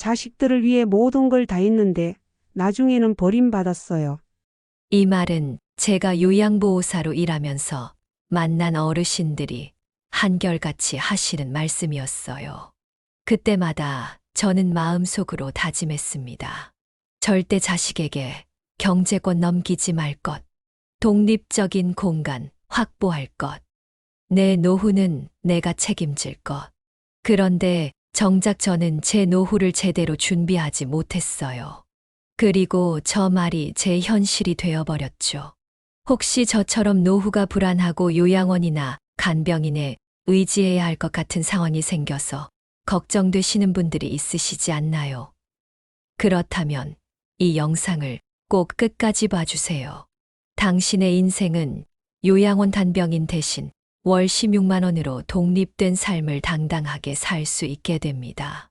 자식들을 위해 모든 걸 다 했는데 나중에는 버림받았어요. 이 말은 제가 요양보호사로 일하면서 만난 어르신들이 한결같이 하시는 말씀이었어요. 그때마다 저는 마음속으로 다짐했습니다. 절대 자식에게 경제권 넘기지 말 것, 독립적인 공간 확보할 것, 내 노후는 내가 책임질 것. 그런데 정작 저는 제 노후를 제대로 준비하지 못했어요. 그리고 저 말이 제 현실이 되어버렸죠. 혹시 저처럼 노후가 불안하고 요양원이나 간병인에 의지해야 할 것 같은 상황이 생겨서 걱정되시는 분들이 있으시지 않나요? 그렇다면 이 영상을 꼭 끝까지 봐주세요. 당신의 인생은 요양원 단병인 대신 월 16만 원으로 독립된 삶을 당당하게 살 수 있게 됩니다.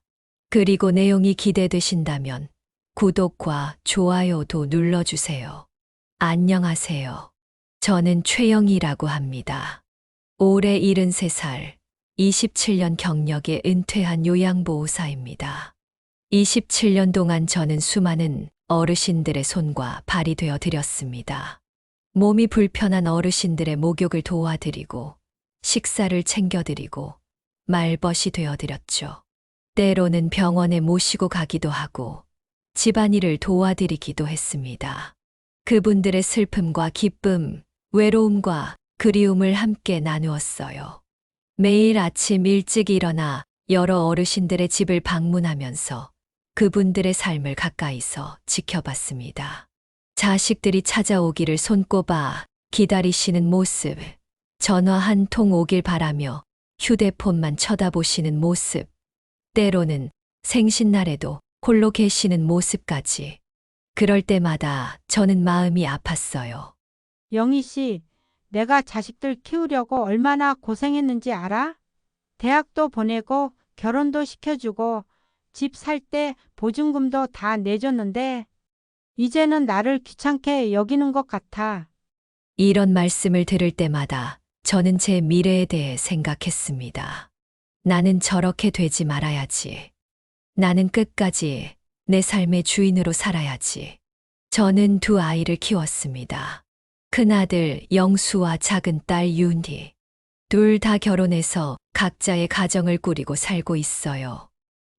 그리고 내용이 기대되신다면 구독과 좋아요도 눌러주세요. 안녕하세요. 저는 최영희라고 합니다. 올해 73살, 27년 경력에 은퇴한 요양보호사입니다. 27년 동안 저는 수많은 어르신들의 손과 발이 되어 드렸습니다. 몸이 불편한 어르신들의 목욕을 도와드리고 식사를 챙겨드리고 말벗이 되어드렸죠. 때로는 병원에 모시고 가기도 하고 집안일을 도와드리기도 했습니다. 그분들의 슬픔과 기쁨, 외로움과 그리움을 함께 나누었어요. 매일 아침 일찍 일어나 여러 어르신들의 집을 방문하면서 그분들의 삶을 가까이서 지켜봤습니다. 자식들이 찾아오기를 손꼽아 기다리시는 모습, 전화 한 통 오길 바라며 휴대폰만 쳐다보시는 모습, 때로는 생신날에도 홀로 계시는 모습까지. 그럴 때마다 저는 마음이 아팠어요. 영희 씨, 내가 자식들 키우려고 얼마나 고생했는지 알아? 대학도 보내고 결혼도 시켜주고 집 살 때 보증금도 다 내줬는데 이제는 나를 귀찮게 여기는 것 같아. 이런 말씀을 들을 때마다 저는 제 미래에 대해 생각했습니다. 나는 저렇게 되지 말아야지. 나는 끝까지 내 삶의 주인으로 살아야지. 저는 두 아이를 키웠습니다. 큰아들 영수와 작은 딸 윤희. 둘 다 결혼해서 각자의 가정을 꾸리고 살고 있어요.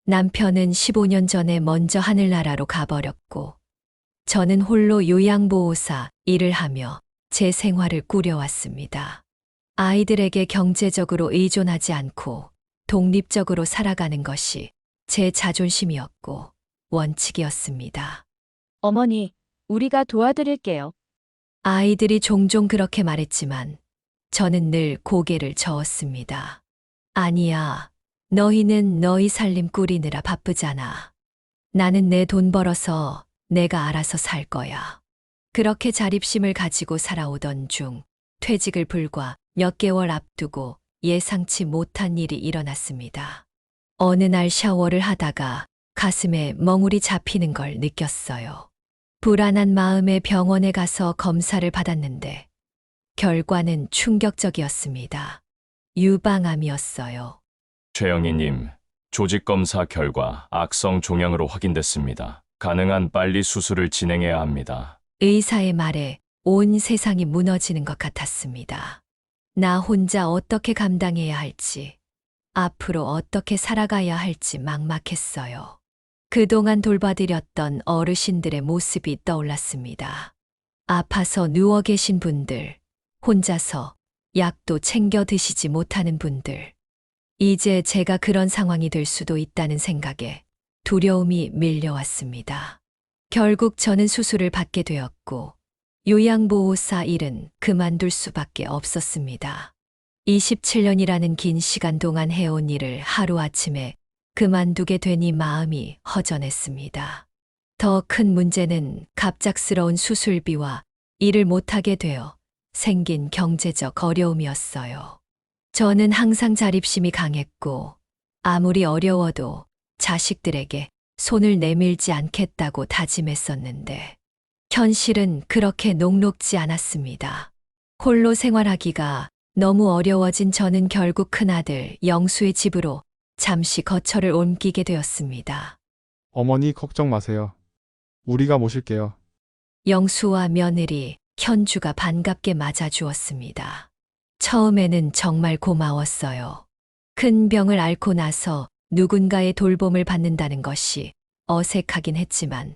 남편은 15년 전에 먼저 하늘나라로 가버렸고, 저는 홀로 요양보호사 일을 하며 제 생활을 꾸려왔습니다. 아이들에게 경제적으로 의존하지 않고 독립적으로 살아가는 것이 제 자존심이었고 원칙이었습니다. 어머니, 우리가 도와드릴게요. 아이들이 종종 그렇게 말했지만 저는 늘 고개를 저었습니다. 아니야, 너희는 너희 살림 꾸리느라 바쁘잖아. 나는 내 돈 벌어서 내가 알아서 살 거야. 그렇게 자립심을 가지고 살아오던 중 퇴직을 불과 몇 개월 앞두고 예상치 못한 일이 일어났습니다. 어느 날 샤워를 하다가 가슴에 멍울이 잡히는 걸 느꼈어요. 불안한 마음에 병원에 가서 검사를 받았는데 결과는 충격적이었습니다. 유방암이었어요. 최영희님, 조직검사 결과 악성 종양으로 확인됐습니다. 가능한 빨리 수술을 진행해야 합니다. 의사의 말에 온 세상이 무너지는 것 같았습니다. 나 혼자 어떻게 감당해야 할지, 앞으로 어떻게 살아가야 할지 막막했어요. 그동안 돌봐드렸던 어르신들의 모습이 떠올랐습니다. 아파서 누워 계신 분들, 혼자서 약도 챙겨 드시지 못하는 분들. 이제 제가 그런 상황이 될 수도 있다는 생각에 두려움이 밀려왔습니다. 결국 저는 수술을 받게 되었고 요양보호사 일은 그만둘 수밖에 없었습니다. 27년이라는 긴 시간 동안 해온 일을 하루아침에 그만두게 되니 마음이 허전했습니다. 더 큰 문제는 갑작스러운 수술비와 일을 못하게 되어 생긴 경제적 어려움이었어요. 저는 항상 자립심이 강했고 아무리 어려워도 자식들에게 손을 내밀지 않겠다고 다짐했었는데 현실은 그렇게 녹록지 않았습니다. 홀로 생활하기가 너무 어려워진 저는 결국 큰아들 영수의 집으로 잠시 거처를 옮기게 되었습니다. 어머니 걱정 마세요. 우리가 모실게요. 영수와 며느리, 현주가 반갑게 맞아주었습니다. 처음에는 정말 고마웠어요. 큰 병을 앓고 나서 누군가의 돌봄을 받는다는 것이 어색하긴 했지만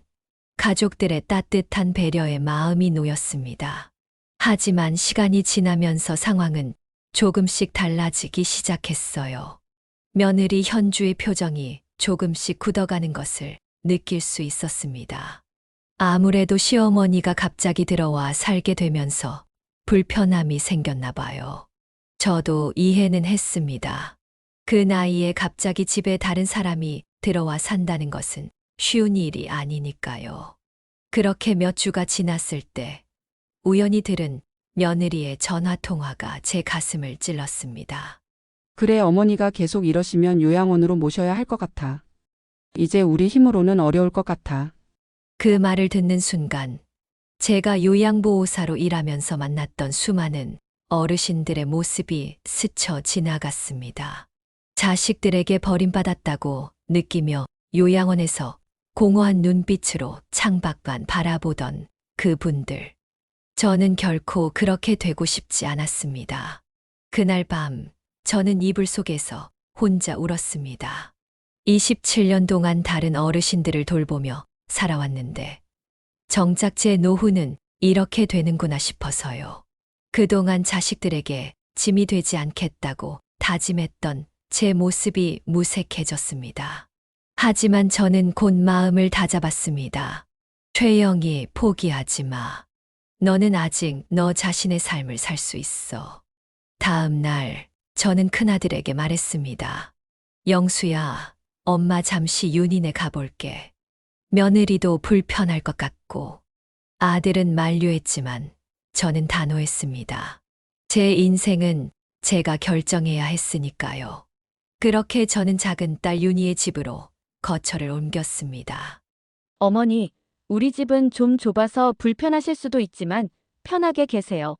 가족들의 따뜻한 배려에 마음이 놓였습니다. 하지만 시간이 지나면서 상황은 조금씩 달라지기 시작했어요. 며느리 현주의 표정이 조금씩 굳어가는 것을 느낄 수 있었습니다. 아무래도 시어머니가 갑자기 들어와 살게 되면서 불편함이 생겼나 봐요. 저도 이해는 했습니다. 그 나이에 갑자기 집에 다른 사람이 들어와 산다는 것은 쉬운 일이 아니니까요. 그렇게 몇 주가 지났을 때 우연히 들은 며느리의 전화 통화가 제 가슴을 찔렀습니다. 그래, 어머니가 계속 이러시면 요양원으로 모셔야 할 것 같아. 이제 우리 힘으로는 어려울 것 같아. 그 말을 듣는 순간 제가 요양보호사로 일하면서 만났던 수많은 어르신들의 모습이 스쳐 지나갔습니다. 자식들에게 버림받았다고 느끼며 요양원에서 공허한 눈빛으로 창밖만 바라보던 그분들. 저는 결코 그렇게 되고 싶지 않았습니다. 그날 밤 저는 이불 속에서 혼자 울었습니다. 27년 동안 다른 어르신들을 돌보며 살아왔는데 정작 제 노후는 이렇게 되는구나 싶어서요. 그동안 자식들에게 짐이 되지 않겠다고 다짐했던 제 모습이 무색해졌습니다. 하지만 저는 곧 마음을 다잡았습니다. 최영이, 포기하지 마. 너는 아직 너 자신의 삶을 살 수 있어. 다음 날 저는 큰아들에게 말했습니다. 영수야, 엄마 잠시 윤인에 가볼게. 며느리도 불편할 것 같고. 아들은 만류했지만 저는 단호했습니다. 제 인생은 제가 결정해야 했으니까요. 그렇게 저는 작은 딸 윤희의 집으로 거처를 옮겼습니다. 어머니, 우리 집은 좀 좁아서 불편하실 수도 있지만 편하게 계세요.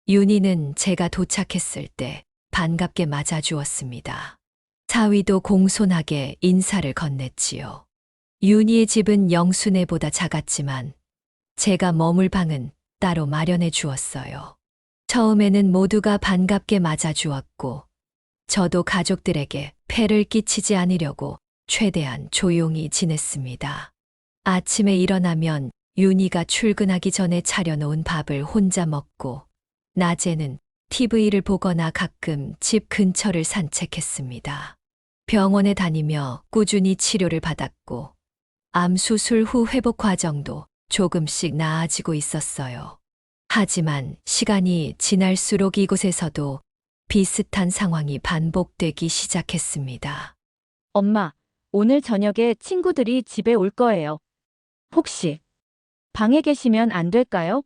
윤희는 제가 도착했을 때 반갑게 맞아주었습니다. 사위도 공손하게 인사를 건넸지요. 윤희의 집은 영수네보다 작았지만 제가 머물 방은 따로 마련해 주었어요. 처음에는 모두가 반갑게 맞아주었고 저도 가족들에게 폐를 끼치지 않으려고 최대한 조용히 지냈습니다. 아침에 일어나면 윤희가 출근하기 전에 차려놓은 밥을 혼자 먹고 낮에는 TV를 보거나 가끔 집 근처를 산책했습니다. 병원에 다니며 꾸준히 치료를 받았고 암 수술 후 회복 과정도 조금씩 나아지고 있었어요. 하지만 시간이 지날수록 이곳에서도 비슷한 상황이 반복되기 시작했습니다. 엄마, 오늘 저녁에 친구들이 집에 올 거예요. 혹시 방에 계시면 안 될까요?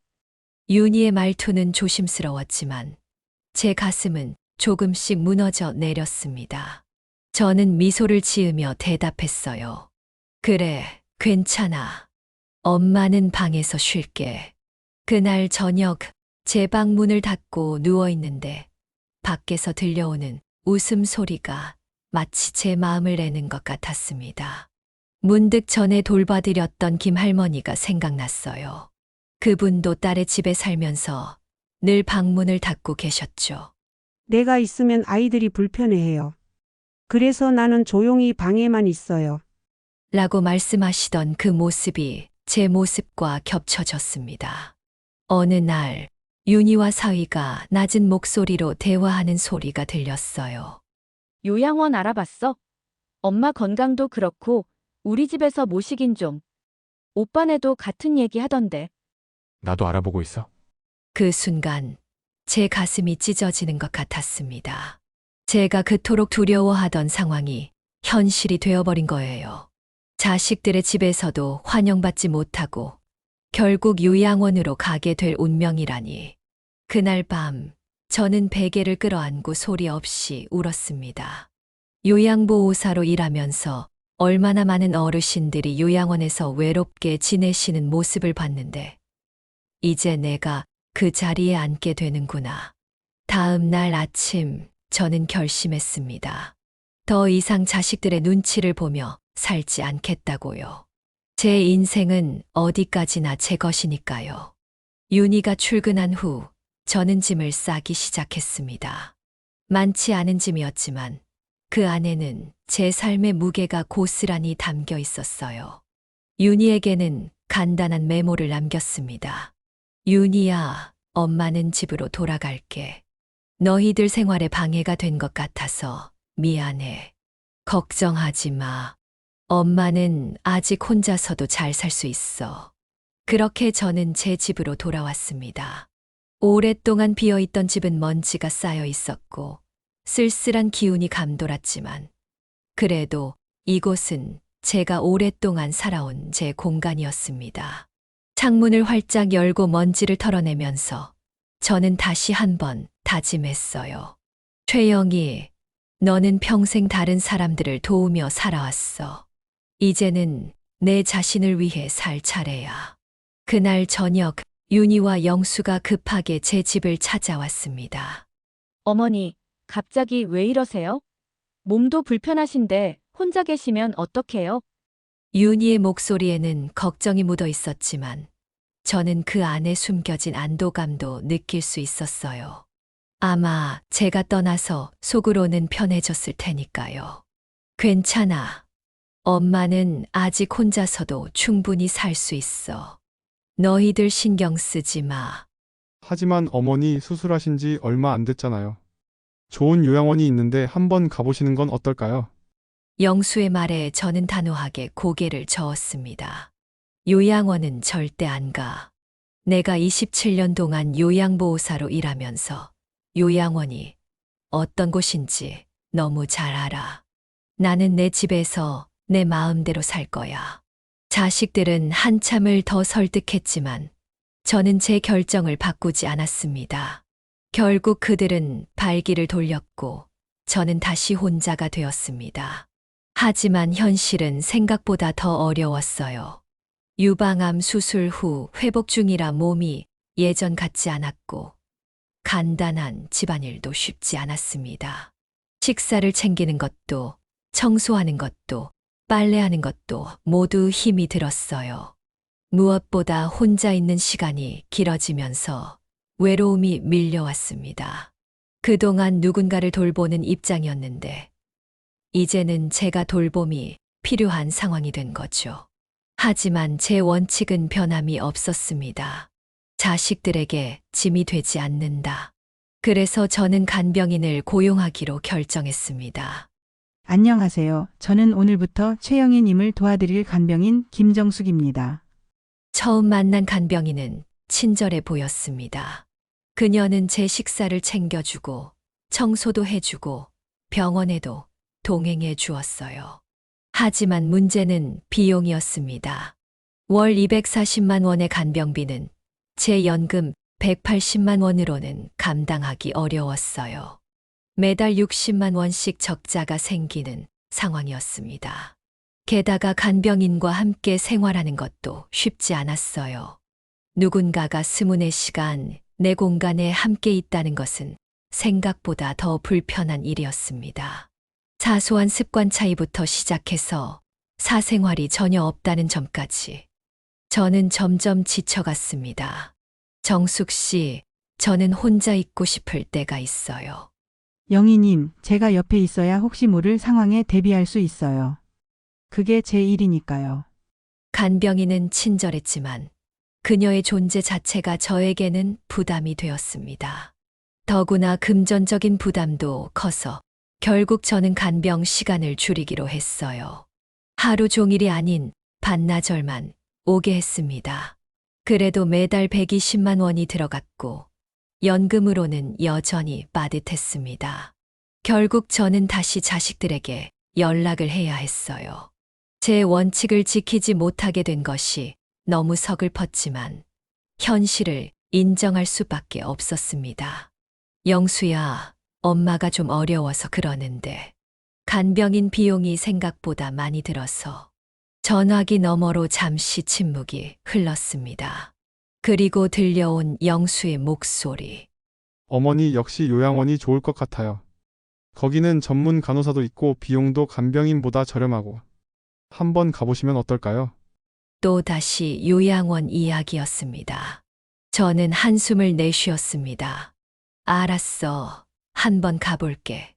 윤희의 말투는 조심스러웠지만 제 가슴은 조금씩 무너져 내렸습니다. 저는 미소를 지으며 대답했어요. 그래, 괜찮아. 엄마는 방에서 쉴게. 그날 저녁 제 방 문을 닫고 누워있는데 밖에서 들려오는 웃음소리가 마치 제 마음을 내는 것 같았습니다. 문득 전에 돌봐드렸던 김할머니가 생각났어요. 그분도 딸의 집에 살면서 늘 방문을 닫고 계셨죠. 내가 있으면 아이들이 불편해해요. 그래서 나는 조용히 방에만 있어요. 라고 말씀하시던 그 모습이 제 모습과 겹쳐졌습니다. 어느 날 윤희와 사위가 낮은 목소리로 대화하는 소리가 들렸어요. 요양원 알아봤어? 엄마 건강도 그렇고 우리 집에서 모시긴 좀. 오빠네도 같은 얘기 하던데. 나도 알아보고 있어. 그 순간 제 가슴이 찢어지는 것 같았습니다. 제가 그토록 두려워하던 상황이 현실이 되어버린 거예요. 자식들의 집에서도 환영받지 못하고 결국 요양원으로 가게 될 운명이라니. 그날 밤 저는 베개를 끌어안고 소리 없이 울었습니다. 요양보호사로 일하면서 얼마나 많은 어르신들이 요양원에서 외롭게 지내시는 모습을 봤는데 이제 내가 그 자리에 앉게 되는구나. 다음 날 아침 저는 결심했습니다. 더 이상 자식들의 눈치를 보며 살지 않겠다고요. 제 인생은 어디까지나 제 것이니까요. 윤희가 출근한 후 저는 짐을 싸기 시작했습니다. 많지 않은 짐이었지만 그 안에는 제 삶의 무게가 고스란히 담겨 있었어요. 윤희에게는 간단한 메모를 남겼습니다. 윤희야, 엄마는 집으로 돌아갈게. 너희들 생활에 방해가 된 것 같아서 미안해. 걱정하지 마. 엄마는 아직 혼자서도 잘 살 수 있어. 그렇게 저는 제 집으로 돌아왔습니다. 오랫동안 비어있던 집은 먼지가 쌓여 있었고 쓸쓸한 기운이 감돌았지만 그래도 이곳은 제가 오랫동안 살아온 제 공간이었습니다. 창문을 활짝 열고 먼지를 털어내면서 저는 다시 한번 다짐했어요. 최영희, 너는 평생 다른 사람들을 도우며 살아왔어. 이제는 내 자신을 위해 살 차례야. 그날 저녁 윤희와 영수가 급하게 제 집을 찾아왔습니다. 어머니, 갑자기 왜 이러세요? 몸도 불편하신데 혼자 계시면 어떡해요? 윤희의 목소리에는 걱정이 묻어 있었지만 저는 그 안에 숨겨진 안도감도 느낄 수 있었어요. 아마 제가 떠나서 속으로는 편해졌을 테니까요. 괜찮아. 엄마는 아직 혼자서도 충분히 살 수 있어. 너희들 신경 쓰지 마. 하지만 어머니 수술하신 지 얼마 안 됐잖아요. 좋은 요양원이 있는데 한번 가보시는 건 어떨까요? 영수의 말에 저는 단호하게 고개를 저었습니다. 요양원은 절대 안 가. 내가 27년 동안 요양보호사로 일하면서 요양원이 어떤 곳인지 너무 잘 알아. 나는 내 집에서 내 마음대로 살 거야. 자식들은 한참을 더 설득했지만 저는 제 결정을 바꾸지 않았습니다. 결국 그들은 발길을 돌렸고 저는 다시 혼자가 되었습니다. 하지만 현실은 생각보다 더 어려웠어요. 유방암 수술 후 회복 중이라 몸이 예전 같지 않았고 간단한 집안일도 쉽지 않았습니다. 식사를 챙기는 것도 청소하는 것도 빨래하는 것도 모두 힘이 들었어요. 무엇보다 혼자 있는 시간이 길어지면서 외로움이 밀려왔습니다. 그동안 누군가를 돌보는 입장이었는데 이제는 제가 돌봄이 필요한 상황이 된 거죠. 하지만 제 원칙은 변함이 없었습니다. 자식들에게 짐이 되지 않는다. 그래서 저는 간병인을 고용하기로 결정했습니다. 안녕하세요. 저는 오늘부터 최영희님을 도와드릴 간병인 김정숙입니다. 처음 만난 간병인은 친절해 보였습니다. 그녀는 제 식사를 챙겨주고 청소도 해주고 병원에도 동행해 주었어요. 하지만 문제는 비용이었습니다. 월 240만 원의 간병비는 제 연금 180만 원으로는 감당하기 어려웠어요. 매달 60만 원씩 적자가 생기는 상황이었습니다. 게다가 간병인과 함께 생활하는 것도 쉽지 않았어요. 누군가가 24시간 내 공간에 함께 있다는 것은 생각보다 더 불편한 일이었습니다. 사소한 습관 차이부터 시작해서 사생활이 전혀 없다는 점까지 저는 점점 지쳐갔습니다. 정숙 씨, 저는 혼자 있고 싶을 때가 있어요. 영희님, 제가 옆에 있어야 혹시 모를 상황에 대비할 수 있어요. 그게 제 일이니까요. 간병인은 친절했지만 그녀의 존재 자체가 저에게는 부담이 되었습니다. 더구나 금전적인 부담도 커서 결국 저는 간병 시간을 줄이기로 했어요. 하루 종일이 아닌 반나절만 오게 했습니다. 그래도 매달 120만 원이 들어갔고 연금으로는 여전히 빠듯했습니다. 결국 저는 다시 자식들에게 연락을 해야 했어요. 제 원칙을 지키지 못하게 된 것이 너무 서글펐지만 현실을 인정할 수밖에 없었습니다. 영수야, 엄마가 좀 어려워서 그러는데 간병인 비용이 생각보다 많이 들어서 전화기 너머로 잠시 침묵이 흘렀습니다. 그리고 들려온 영수의 목소리. 어머니 역시 요양원이 좋을 것 같아요. 거기는 전문 간호사도 있고 비용도 간병인보다 저렴하고. 한번 가보시면 어떨까요? 또다시 요양원 이야기였습니다. 저는 한숨을 내쉬었습니다. 알았어. 한번 가볼게.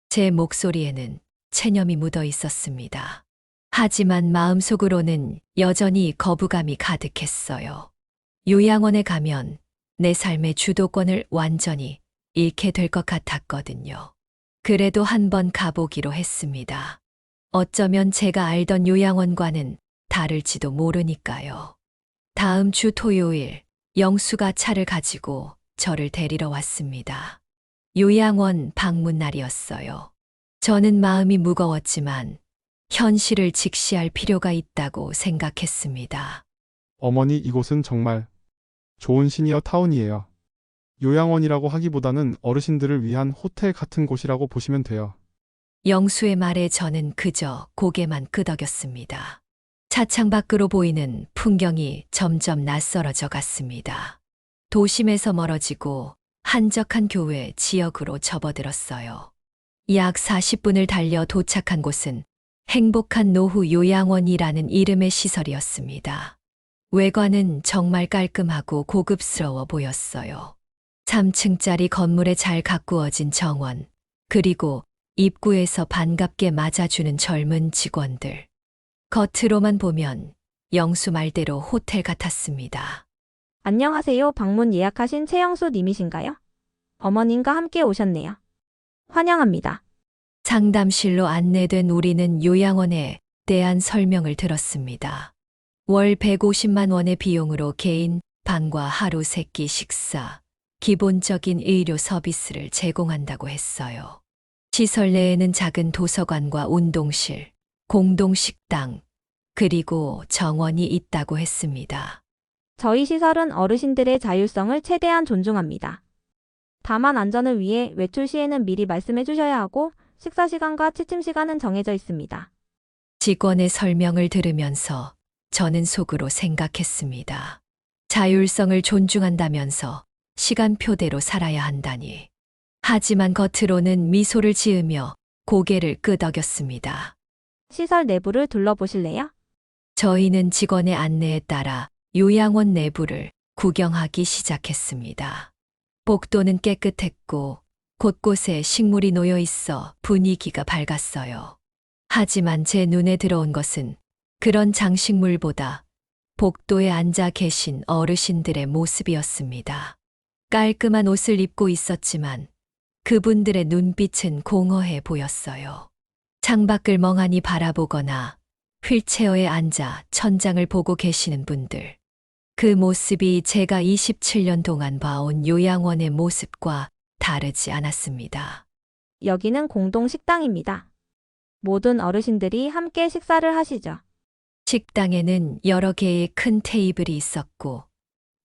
제 목소리에는 체념이 묻어 있었습니다. 하지만 마음속으로는 여전히 거부감이 가득했어요. 요양원에 가면 내 삶의 주도권을 완전히 잃게 될 것 같았거든요. 그래도 한번 가보기로 했습니다. 어쩌면 제가 알던 요양원과는 다를지도 모르니까요. 다음 주 토요일, 영수가 차를 가지고 저를 데리러 왔습니다. 요양원 방문 날이었어요. 저는 마음이 무거웠지만 현실을 직시할 필요가 있다고 생각했습니다. 어머니, 이곳은 정말 좋은 시니어 타운이에요. 요양원이라고 하기보다는 어르신들을 위한 호텔 같은 곳이라고 보시면 돼요. 영수의 말에 저는 그저 고개만 끄덕였습니다. 차창 밖으로 보이는 풍경이 점점 낯설어져 갔습니다. 도심에서 멀어지고 한적한 교외 지역으로 접어들었어요. 약 40분을 달려 도착한 곳은 행복한 노후 요양원이라는 이름의 시설이었습니다. 외관은 정말 깔끔하고 고급스러워 보였어요. 3층짜리 건물에 잘 가꾸어진 정원, 그리고 입구에서 반갑게 맞아주는 젊은 직원들. 겉으로만 보면 영수 말대로 호텔 같았습니다. 안녕하세요. 방문 예약하신 최영수 님이신가요? 어머님과 함께 오셨네요. 환영합니다. 상담실로 안내된 우리는 요양원에 대한 설명을 들었습니다. 월 150만 원의 비용으로 개인 방과 하루 3끼 식사, 기본적인 의료 서비스를 제공한다고 했어요. 시설 내에는 작은 도서관과 운동실, 공동식당, 그리고 정원이 있다고 했습니다. 저희 시설은 어르신들의 자율성을 최대한 존중합니다. 다만 안전을 위해 외출 시에는 미리 말씀해 주셔야 하고 식사 시간과 취침 시간은 정해져 있습니다. 직원의 설명을 들으면서 저는 속으로 생각했습니다. 자율성을 존중한다면서 시간표대로 살아야 한다니. 하지만 겉으로는 미소를 지으며 고개를 끄덕였습니다. 시설 내부를 둘러보실래요? 저희는 직원의 안내에 따라 요양원 내부를 구경하기 시작했습니다. 복도는 깨끗했고 곳곳에 식물이 놓여 있어 분위기가 밝았어요. 하지만 제 눈에 들어온 것은 그런 장식물보다 복도에 앉아 계신 어르신들의 모습이었습니다. 깔끔한 옷을 입고 있었지만 그분들의 눈빛은 공허해 보였어요. 창밖을 멍하니 바라보거나 휠체어에 앉아 천장을 보고 계시는 분들. 그 모습이 제가 27년 동안 봐온 요양원의 모습과 다르지 않았습니다. 여기는 공동 식당입니다. 모든 어르신들이 함께 식사를 하시죠. 식당에는 여러 개의 큰 테이블이 있었고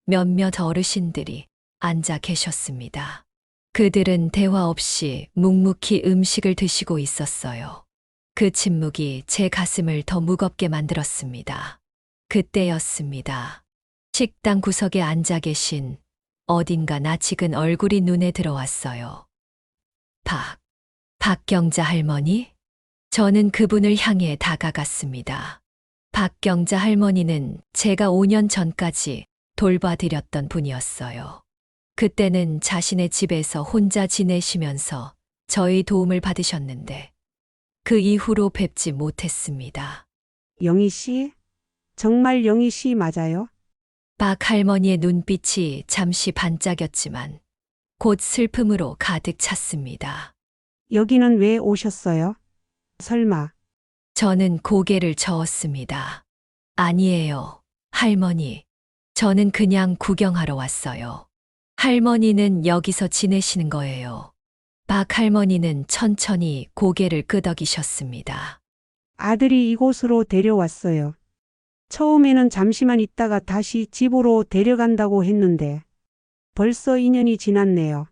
몇몇 어르신들이 앉아 계셨습니다. 그들은 대화 없이 묵묵히 음식을 드시고 있었어요. 그 침묵이 제 가슴을 더 무겁게 만들었습니다. 그때였습니다. 식당 구석에 앉아 계신 어딘가 낯익은 얼굴이 눈에 들어왔어요. 박경자 할머니? 저는 그분을 향해 다가갔습니다. 박경자 할머니는 제가 5년 전까지 돌봐드렸던 분이었어요. 그때는 자신의 집에서 혼자 지내시면서 저희 도움을 받으셨는데 그 이후로 뵙지 못했습니다. 영희 씨? 정말 영희 씨 맞아요? 박 할머니의 눈빛이 잠시 반짝였지만 곧 슬픔으로 가득 찼습니다. 여기는 왜 오셨어요? 설마. 저는 고개를 저었습니다. 아니에요, 할머니. 저는 그냥 구경하러 왔어요. 할머니는 여기서 지내시는 거예요. 박 할머니는 천천히 고개를 끄덕이셨습니다. 아들이 이곳으로 데려왔어요. 처음에는 잠시만 있다가 다시 집으로 데려간다고 했는데 벌써 2년이 지났네요.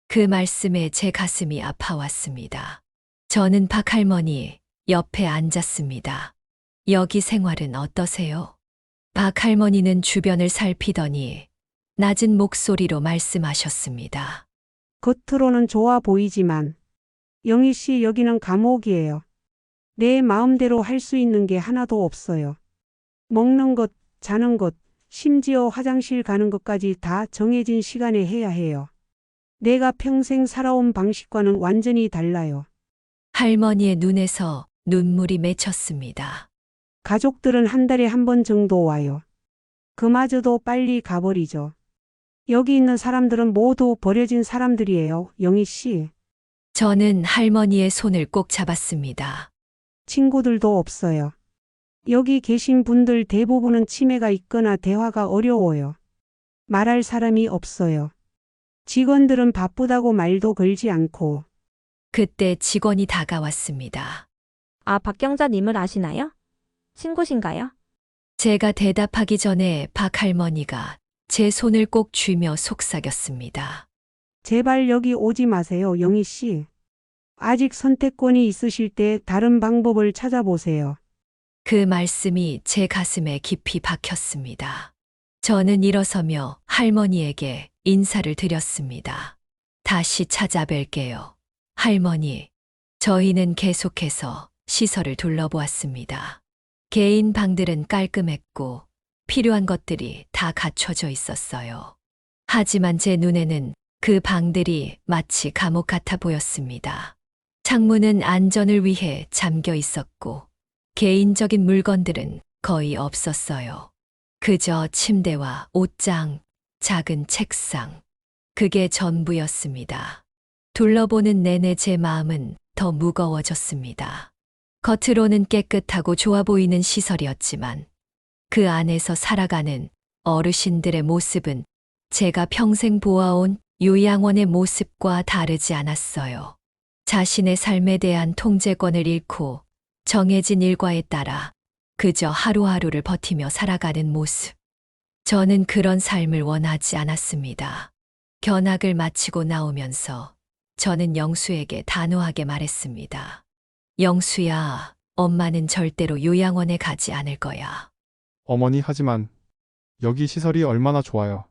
그 말씀에 제 가슴이 아파왔습니다. 저는 박 할머니 옆에 앉았습니다. 여기 생활은 어떠세요? 박 할머니는 주변을 살피더니 낮은 목소리로 말씀하셨습니다. 겉으로는 좋아 보이지만 영희 씨 여기는 감옥이에요. 내 마음대로 할 수 있는 게 하나도 없어요. 먹는 것, 자는 것, 심지어 화장실 가는 것까지 다 정해진 시간에 해야 해요. 내가 평생 살아온 방식과는 완전히 달라요. 할머니의 눈에서 눈물이 맺혔습니다. 가족들은 한 달에 한 번 정도 와요. 그마저도 빨리 가버리죠. 여기 있는 사람들은 모두 버려진 사람들이에요, 영희 씨. 저는 할머니의 손을 꼭 잡았습니다. 친구들도 없어요. 여기 계신 분들 대부분은 치매가 있거나 대화가 어려워요. 말할 사람이 없어요. 직원들은 바쁘다고 말도 걸지 않고. 그때 직원이 다가왔습니다. 아, 박경자님을 아시나요? 친구신가요? 제가 대답하기 전에 박 할머니가 제 손을 꼭 쥐며 속삭였습니다. 제발 여기 오지 마세요, 영희 씨. 아직 선택권이 있으실 때 다른 방법을 찾아보세요. 그 말씀이 제 가슴에 깊이 박혔습니다. 저는 일어서며 할머니에게 인사를 드렸습니다. 다시 찾아뵐게요. 할머니, 저희는 계속해서 시설을 둘러보았습니다. 개인 방들은 깔끔했고 필요한 것들이 다 갖춰져 있었어요. 하지만 제 눈에는 그 방들이 마치 감옥 같아 보였습니다. 창문은 안전을 위해 잠겨 있었고 개인적인 물건들은 거의 없었어요. 그저 침대와 옷장, 작은 책상. 그게 전부였습니다. 둘러보는 내내 제 마음은 더 무거워졌습니다. 겉으로는 깨끗하고 좋아 보이는 시설이었지만 그 안에서 살아가는 어르신들의 모습은 제가 평생 보아온 요양원의 모습과 다르지 않았어요. 자신의 삶에 대한 통제권을 잃고 정해진 일과에 따라 그저 하루하루를 버티며 살아가는 모습. 저는 그런 삶을 원하지 않았습니다. 견학을 마치고 나오면서 저는 영수에게 단호하게 말했습니다. 영수야, 엄마는 절대로 요양원에 가지 않을 거야. 어머니 하지만 여기 시설이 얼마나 좋아요.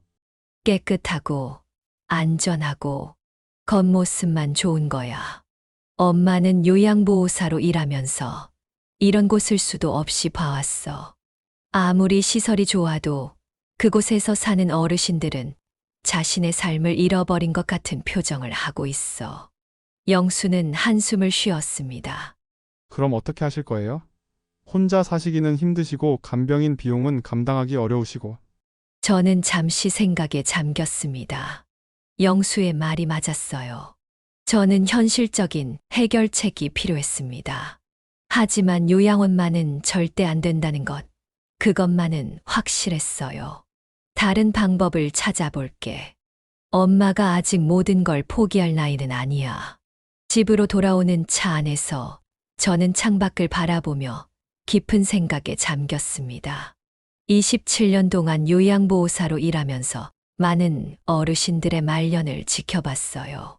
깨끗하고 안전하고 겉모습만 좋은 거야. 엄마는 요양보호사로 일하면서 이런 곳을 수도 없이 봐왔어. 아무리 시설이 좋아도 그곳에서 사는 어르신들은 자신의 삶을 잃어버린 것 같은 표정을 하고 있어. 영수는 한숨을 쉬었습니다. 그럼 어떻게 하실 거예요? 혼자 사시기는 힘드시고 간병인 비용은 감당하기 어려우시고. 저는 잠시 생각에 잠겼습니다. 영수의 말이 맞았어요. 저는 현실적인 해결책이 필요했습니다. 하지만 요양원만은 절대 안 된다는 것, 그것만은 확실했어요. 다른 방법을 찾아볼게. 엄마가 아직 모든 걸 포기할 나이는 아니야. 집으로 돌아오는 차 안에서 저는 창밖을 바라보며 깊은 생각에 잠겼습니다. 27년 동안 요양보호사로 일하면서 많은 어르신들의 말년을 지켜봤어요.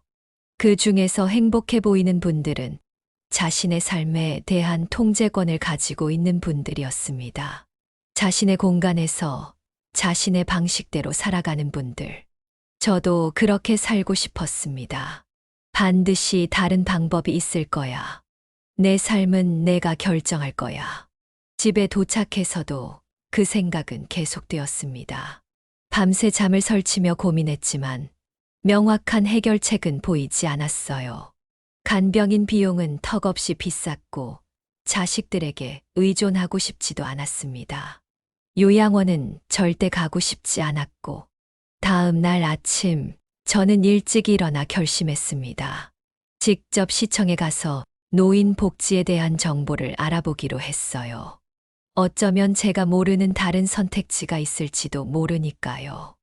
그 중에서 행복해 보이는 분들은 자신의 삶에 대한 통제권을 가지고 있는 분들이었습니다. 자신의 공간에서 자신의 방식대로 살아가는 분들. 저도 그렇게 살고 싶었습니다. 반드시 다른 방법이 있을 거야. 내 삶은 내가 결정할 거야. 집에 도착해서도 그 생각은 계속되었습니다. 밤새 잠을 설치며 고민했지만 명확한 해결책은 보이지 않았어요. 간병인 비용은 턱없이 비쌌고 자식들에게 의존하고 싶지도 않았습니다. 요양원은 절대 가고 싶지 않았고 다음 날 아침 저는 일찍 일어나 결심했습니다. 직접 시청에 가서 노인 복지에 대한 정보를 알아보기로 했어요. 어쩌면 제가 모르는 다른 선택지가 있을지도 모르니까요.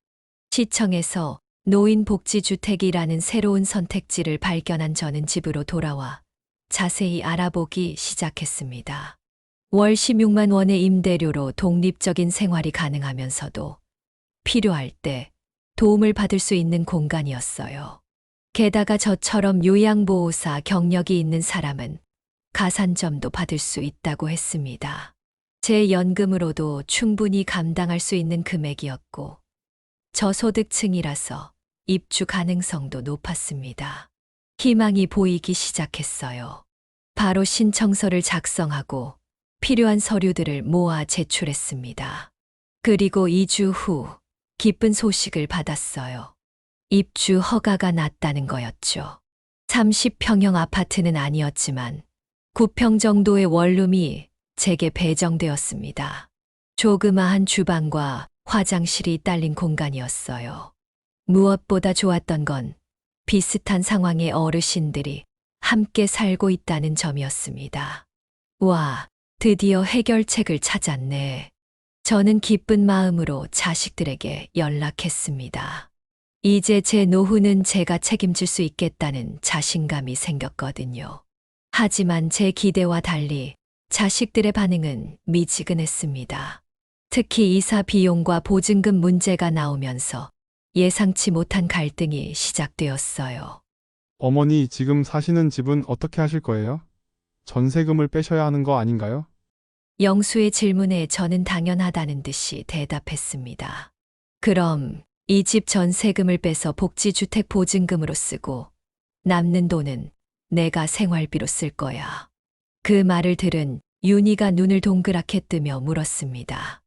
시청에서 노인복지주택이라는 새로운 선택지를 발견한 저는 집으로 돌아와 자세히 알아보기 시작했습니다. 월 16만 원의 임대료로 독립적인 생활이 가능하면서도 필요할 때 도움을 받을 수 있는 공간이었어요. 게다가 저처럼 요양보호사 경력이 있는 사람은 가산점도 받을 수 있다고 했습니다. 제 연금으로도 충분히 감당할 수 있는 금액이었고 저소득층이라서 입주 가능성도 높았습니다. 희망이 보이기 시작했어요. 바로 신청서를 작성하고 필요한 서류들을 모아 제출했습니다. 그리고 2주 후 기쁜 소식을 받았어요. 입주 허가가 났다는 거였죠. 30평형 아파트는 아니었지만 9평 정도의 원룸이 제게 배정되었습니다. 조그마한 주방과 화장실이 딸린 공간이었어요. 무엇보다 좋았던 건 비슷한 상황의 어르신들이 함께 살고 있다는 점이었습니다. 와, 드디어 해결책을 찾았네. 저는 기쁜 마음으로 자식들에게 연락했습니다. 이제 제 노후는 제가 책임질 수 있겠다는 자신감이 생겼거든요. 하지만 제 기대와 달리 자식들의 반응은 미지근했습니다. 특히 이사 비용과 보증금 문제가 나오면서 예상치 못한 갈등이 시작되었어요. 어머니, 지금 사시는 집은 어떻게 하실 거예요? 전세금을 빼셔야 하는 거 아닌가요? 영수의 질문에 저는 당연하다는 듯이 대답했습니다. 그럼 이 집 전세금을 빼서 복지주택 보증금으로 쓰고 남는 돈은 내가 생활비로 쓸 거야. 그 말을 들은 윤희가 눈을 동그랗게 뜨며 물었습니다.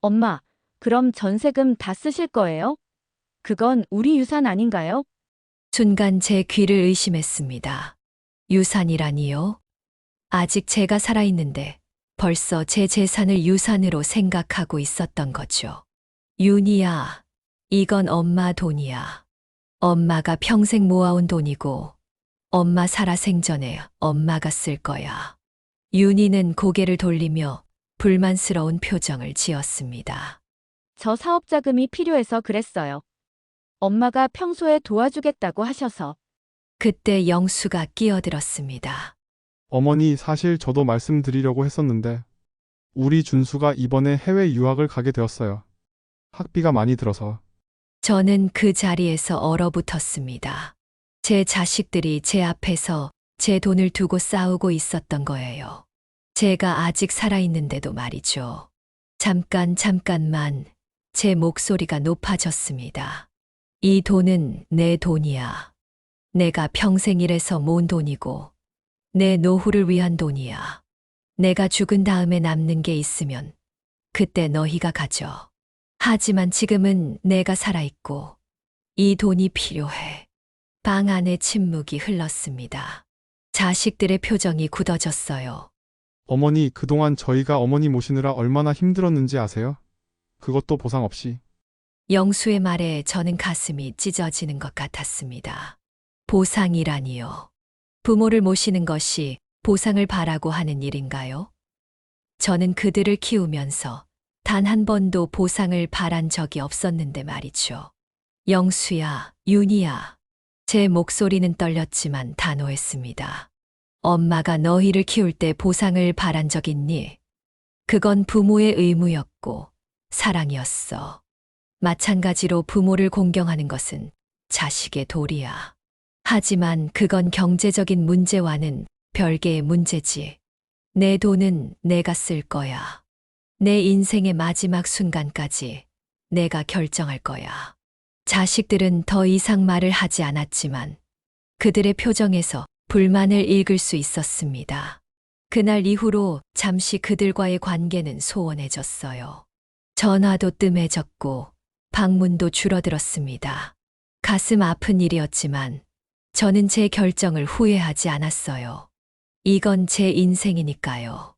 엄마, 그럼 전세금 다 쓰실 거예요? 그건 우리 유산 아닌가요? 순간 제 귀를 의심했습니다. 유산이라니요? 아직 제가 살아있는데 벌써 제 재산을 유산으로 생각하고 있었던 거죠. 윤희야, 이건 엄마 돈이야. 엄마가 평생 모아온 돈이고 엄마 살아생전에 엄마가 쓸 거야. 윤희는 고개를 돌리며 불만스러운 표정을 지었습니다. 저 사업 자금이 필요해서 그랬어요. 엄마가 평소에 도와주겠다고 하셔서. 그때 영수가 끼어들었습니다. 어머니, 사실 저도 말씀드리려고 했었는데 우리 준수가 이번에 해외 유학을 가게 되었어요. 학비가 많이 들어서. 저는 그 자리에서 얼어붙었습니다. 제 자식들이 제 앞에서 제 돈을 두고 싸우고 있었던 거예요. 제가 아직 살아있는데도 말이죠. 잠깐만 제 목소리가 높아졌습니다. 이 돈은 내 돈이야. 내가 평생 일해서 모은 돈이고 내 노후를 위한 돈이야. 내가 죽은 다음에 남는 게 있으면 그때 너희가 가져. 하지만 지금은 내가 살아있고 이 돈이 필요해. 방 안에 침묵이 흘렀습니다. 자식들의 표정이 굳어졌어요. 어머니, 그동안 저희가 어머니 모시느라 얼마나 힘들었는지 아세요? 그것도 보상 없이. 영수의 말에 저는 가슴이 찢어지는 것 같았습니다. 보상이라니요. 부모를 모시는 것이 보상을 바라고 하는 일인가요? 저는 그들을 키우면서 단 한 번도 보상을 바란 적이 없었는데 말이죠. 영수야, 윤희야. 제 목소리는 떨렸지만 단호했습니다. 엄마가 너희를 키울 때 보상을 바란 적 있니? 그건 부모의 의무였고 사랑이었어. 마찬가지로 부모를 공경하는 것은 자식의 도리야. 하지만 그건 경제적인 문제와는 별개의 문제지. 내 돈은 내가 쓸 거야. 내 인생의 마지막 순간까지 내가 결정할 거야. 자식들은 더 이상 말을 하지 않았지만 그들의 표정에서 불만을 읽을 수 있었습니다. 그날 이후로 잠시 그들과의 관계는 소원해졌어요. 전화도 뜸해졌고 방문도 줄어들었습니다. 가슴 아픈 일이었지만 저는 제 결정을 후회하지 않았어요. 이건 제 인생이니까요.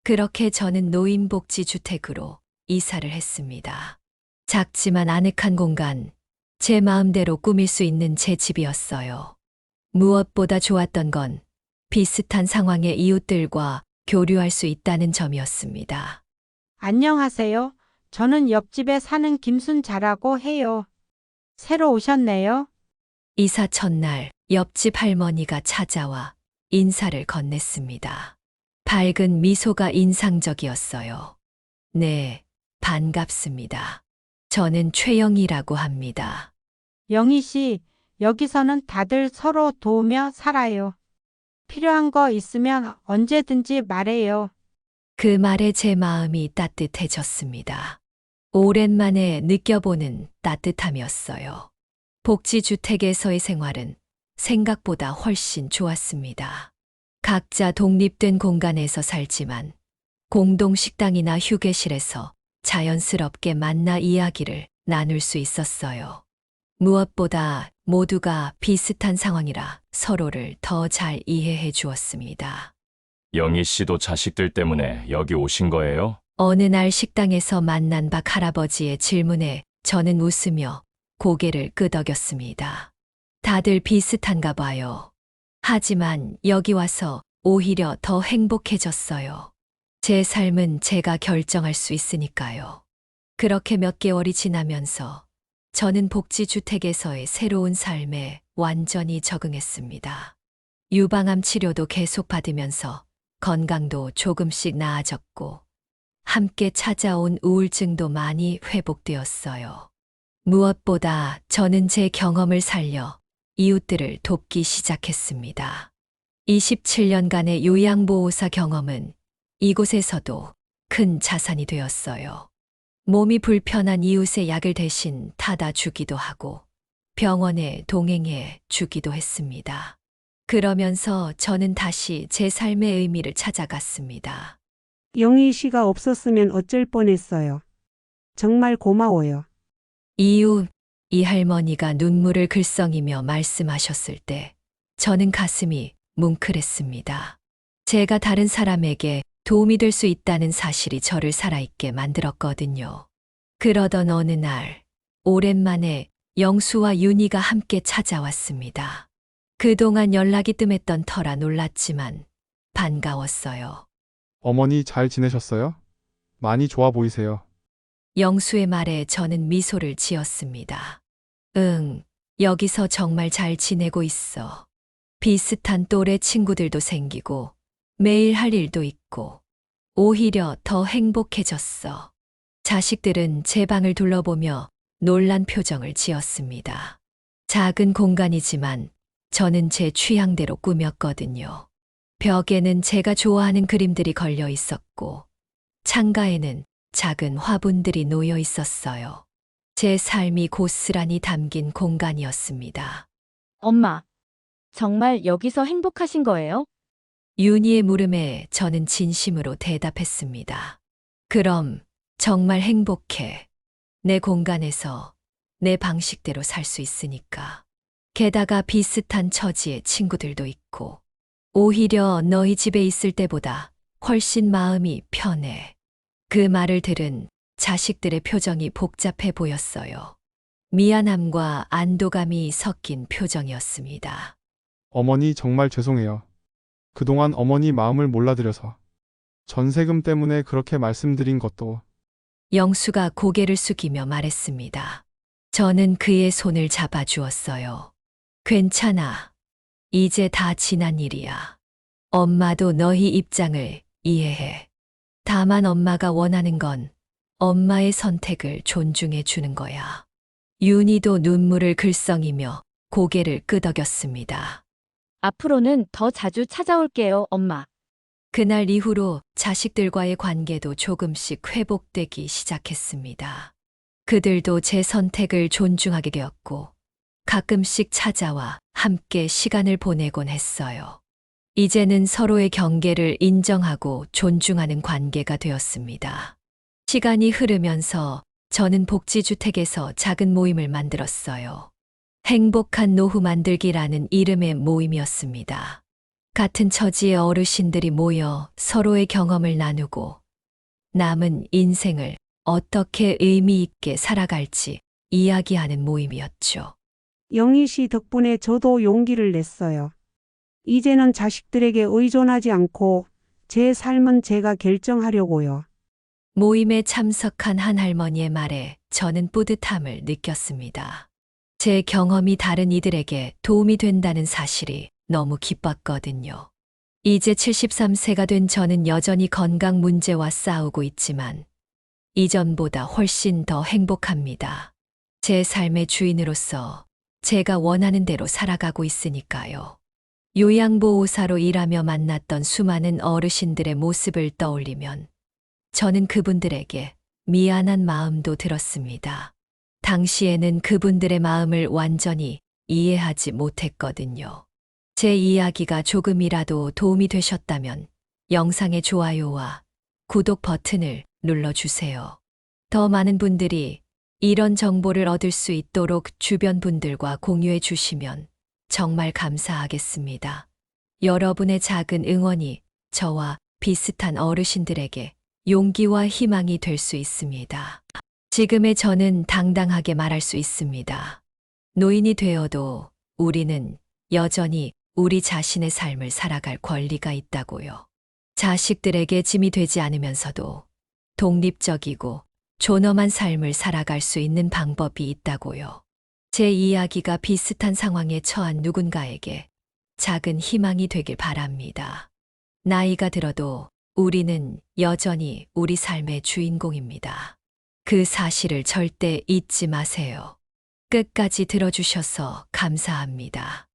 그렇게 저는 노인복지주택으로 이사를 했습니다. 작지만 아늑한 공간, 제 마음대로 꾸밀 수 있는 제 집이었어요. 무엇보다 좋았던 건 비슷한 상황의 이웃들과 교류할 수 있다는 점이었습니다. 안녕하세요. 저는 옆집에 사는 김순자라고 해요. 새로 오셨네요. 이사 첫날 옆집 할머니가 찾아와 인사를 건넸습니다. 밝은 미소가 인상적이었어요. 네, 반갑습니다. 저는 최영이라고 합니다. 영희 씨, 여기서는 다들 서로 도우며 살아요. 필요한 거 있으면 언제든지 말해요. 그 말에 제 마음이 따뜻해졌습니다. 오랜만에 느껴보는 따뜻함이었어요. 복지주택에서의 생활은 생각보다 훨씬 좋았습니다. 각자 독립된 공간에서 살지만 공동 식당이나 휴게실에서 자연스럽게 만나 이야기를 나눌 수 있었어요. 무엇보다 모두가 비슷한 상황이라 서로를 더 잘 이해해 주었습니다. 영희 씨도 자식들 때문에 여기 오신 거예요? 어느 날 식당에서 만난 박 할아버지의 질문에 저는 웃으며 고개를 끄덕였습니다. 다들 비슷한가 봐요. 하지만 여기 와서 오히려 더 행복해졌어요. 제 삶은 제가 결정할 수 있으니까요. 그렇게 몇 개월이 지나면서 저는 복지주택에서의 새로운 삶에 완전히 적응했습니다. 유방암 치료도 계속 받으면서 건강도 조금씩 나아졌고 함께 찾아온 우울증도 많이 회복되었어요. 무엇보다 저는 제 경험을 살려 이웃들을 돕기 시작했습니다. 27년간의 요양보호사 경험은 이곳에서도 큰 자산이 되었어요. 몸이 불편한 이웃의 약을 대신 타다 주기도 하고 병원에 동행해 주기도 했습니다. 그러면서 저는 다시 제 삶의 의미를 찾아갔습니다. 영희 씨가 없었으면 어쩔 뻔했어요. 정말 고마워요. 이후 이 할머니가 눈물을 글썽이며 말씀하셨을 때 저는 가슴이 뭉클했습니다. 제가 다른 사람에게 도움이 될 수 있다는 사실이 저를 살아있게 만들었거든요. 그러던 어느 날 오랜만에 영수와 윤희가 함께 찾아왔습니다. 그동안 연락이 뜸했던 터라 놀랐지만 반가웠어요. 어머니 잘 지내셨어요? 많이 좋아 보이세요. 영수의 말에 저는 미소를 지었습니다. 응, 여기서 정말 잘 지내고 있어. 비슷한 또래 친구들도 생기고 매일 할 일도 있고 오히려 더 행복해졌어. 자식들은 제 방을 둘러보며 놀란 표정을 지었습니다. 작은 공간이지만 저는 제 취향대로 꾸몄거든요. 벽에는 제가 좋아하는 그림들이 걸려 있었고 창가에는 작은 화분들이 놓여 있었어요. 제 삶이 고스란히 담긴 공간이었습니다. 엄마, 정말 여기서 행복하신 거예요? 윤희의 물음에 저는 진심으로 대답했습니다. 그럼 정말 행복해. 내 공간에서 내 방식대로 살 수 있으니까. 게다가 비슷한 처지의 친구들도 있고 오히려 너희 집에 있을 때보다 훨씬 마음이 편해. 그 말을 들은 자식들의 표정이 복잡해 보였어요. 미안함과 안도감이 섞인 표정이었습니다. 어머니 정말 죄송해요. 그동안 어머니 마음을 몰라드려서. 전세금 때문에 그렇게 말씀드린 것도. 영수가 고개를 숙이며 말했습니다. 저는 그의 손을 잡아주었어요. 괜찮아. 이제 다 지난 일이야. 엄마도 너희 입장을 이해해. 다만 엄마가 원하는 건 엄마의 선택을 존중해 주는 거야. 윤희도 눈물을 글썽이며 고개를 끄덕였습니다. 앞으로는 더 자주 찾아올게요, 엄마. 그날 이후로 자식들과의 관계도 조금씩 회복되기 시작했습니다. 그들도 제 선택을 존중하게 되었고 가끔씩 찾아와 함께 시간을 보내곤 했어요. 이제는 서로의 경계를 인정하고 존중하는 관계가 되었습니다. 시간이 흐르면서 저는 복지주택에서 작은 모임을 만들었어요. 행복한 노후 만들기라는 이름의 모임이었습니다. 같은 처지의 어르신들이 모여 서로의 경험을 나누고 남은 인생을 어떻게 의미 있게 살아갈지 이야기하는 모임이었죠. 영희 씨 덕분에 저도 용기를 냈어요. 이제는 자식들에게 의존하지 않고 제 삶은 제가 결정하려고요. 모임에 참석한 한 할머니의 말에 저는 뿌듯함을 느꼈습니다. 제 경험이 다른 이들에게 도움이 된다는 사실이 너무 기뻤거든요. 이제 73세가 된 저는 여전히 건강 문제와 싸우고 있지만 이전보다 훨씬 더 행복합니다. 제 삶의 주인으로서 제가 원하는 대로 살아가고 있으니까요. 요양보호사로 일하며 만났던 수많은 어르신들의 모습을 떠올리면 저는 그분들에게 미안한 마음도 들었습니다. 당시에는 그분들의 마음을 완전히 이해하지 못했거든요. 제 이야기가 조금이라도 도움이 되셨다면 영상의 좋아요와 구독 버튼을 눌러주세요. 더 많은 분들이 이런 정보를 얻을 수 있도록 주변 분들과 공유해 주시면 정말 감사하겠습니다. 여러분의 작은 응원이 저와 비슷한 어르신들에게 용기와 희망이 될 수 있습니다. 지금의 저는 당당하게 말할 수 있습니다. 노인이 되어도 우리는 여전히 우리 자신의 삶을 살아갈 권리가 있다고요. 자식들에게 짐이 되지 않으면서도 독립적이고 존엄한 삶을 살아갈 수 있는 방법이 있다고요. 제 이야기가 비슷한 상황에 처한 누군가에게 작은 희망이 되길 바랍니다. 나이가 들어도 우리는 여전히 우리 삶의 주인공입니다. 그 사실을 절대 잊지 마세요. 끝까지 들어주셔서 감사합니다.